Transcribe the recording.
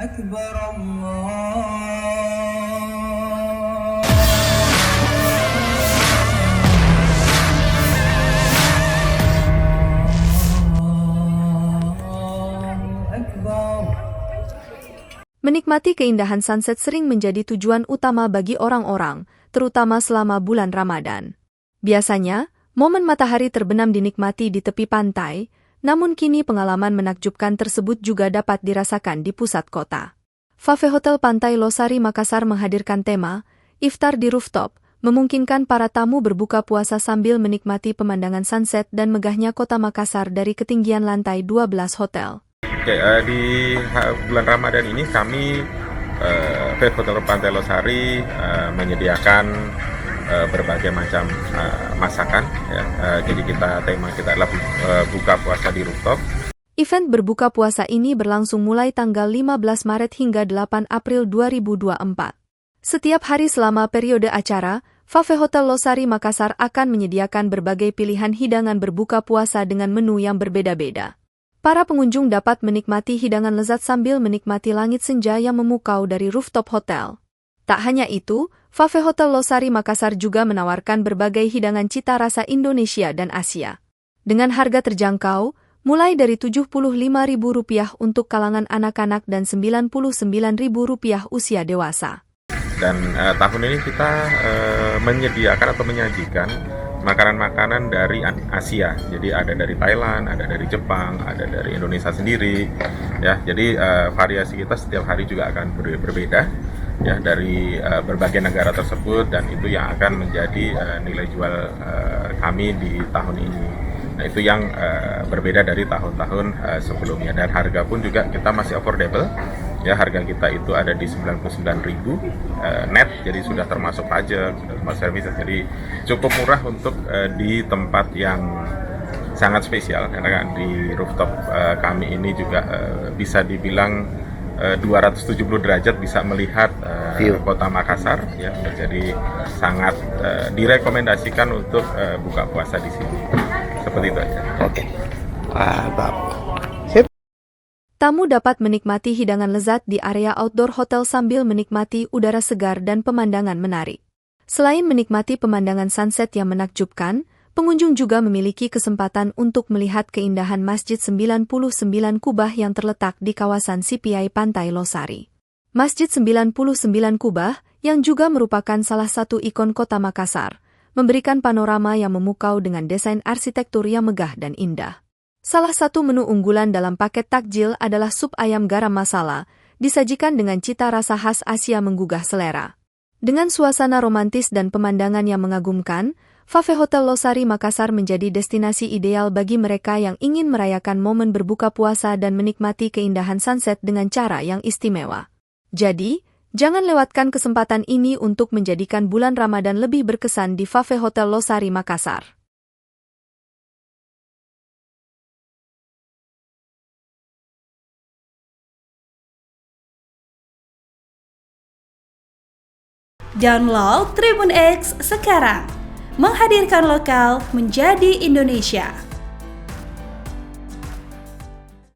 أكبر الله أكبر. Menikmati keindahan sunset sering menjadi tujuan utama bagi orang-orang, terutama selama bulan Ramadan. Biasanya, momen matahari terbenam dinikmati di tepi pantai, namun kini pengalaman menakjubkan tersebut juga dapat dirasakan di pusat kota. Fafe Hotel Pantai Losari Makassar menghadirkan tema Iftar di Rooftop, memungkinkan para tamu berbuka puasa sambil menikmati pemandangan sunset dan megahnya kota Makassar dari ketinggian lantai 12 hotel. Oke, di bulan Ramadan ini kami Fafe Hotel Pantai Losari menyediakan berbagai macam masakan. Ya. Jadi tema kita adalah buka puasa di rooftop. Event berbuka puasa ini berlangsung mulai tanggal 15 Maret hingga 8 April 2024. Setiap hari selama periode acara, Fafe Hotel Losari Makassar akan menyediakan berbagai pilihan hidangan berbuka puasa dengan menu yang berbeda-beda. Para pengunjung dapat menikmati hidangan lezat sambil menikmati langit senja yang memukau dari rooftop hotel. Tak hanya itu, Fafe Hotel Losari Makassar juga menawarkan berbagai hidangan cita rasa Indonesia dan Asia. Dengan harga terjangkau, mulai dari Rp75.000 untuk kalangan anak-anak dan Rp99.000 usia dewasa. Dan tahun ini kita menyediakan atau menyajikan makanan-makanan dari Asia. Jadi ada dari Thailand, ada dari Jepang, ada dari Indonesia sendiri. Ya, jadi variasi kita setiap hari juga akan berbeda. Ya, dari berbagai negara tersebut, dan itu yang akan menjadi nilai jual kami di tahun ini. Nah, itu yang berbeda dari tahun-tahun sebelumnya, dan harga pun juga kita masih affordable. Ya, harga kita itu ada di 99.000 net, jadi sudah termasuk pajak, sudah termasuk servis, jadi cukup murah untuk di tempat yang sangat spesial, karena kan di rooftop kami ini juga bisa dibilang 270 derajat bisa melihat kota Makassar, ya. Jadi sangat direkomendasikan untuk buka puasa di sini. Seperti itu aja. Oke. Mantap. Tamu dapat menikmati hidangan lezat di area outdoor hotel sambil menikmati udara segar dan pemandangan menarik. Selain menikmati pemandangan sunset yang menakjubkan, pengunjung juga memiliki kesempatan untuk melihat keindahan Masjid 99 Kubah yang terletak di kawasan CPI Pantai Losari. Masjid 99 Kubah, yang juga merupakan salah satu ikon kota Makassar, memberikan panorama yang memukau dengan desain arsitektur yang megah dan indah. Salah satu menu unggulan dalam paket takjil adalah sup ayam garam masala, disajikan dengan cita rasa khas Asia menggugah selera. Dengan suasana romantis dan pemandangan yang mengagumkan, Fafe Hotel Losari Makassar menjadi destinasi ideal bagi mereka yang ingin merayakan momen berbuka puasa dan menikmati keindahan sunset dengan cara yang istimewa. Jadi, jangan lewatkan kesempatan ini untuk menjadikan bulan Ramadan lebih berkesan di Fafe Hotel Losari Makassar. Download Tribun X sekarang, menghadirkan lokal menjadi Indonesia.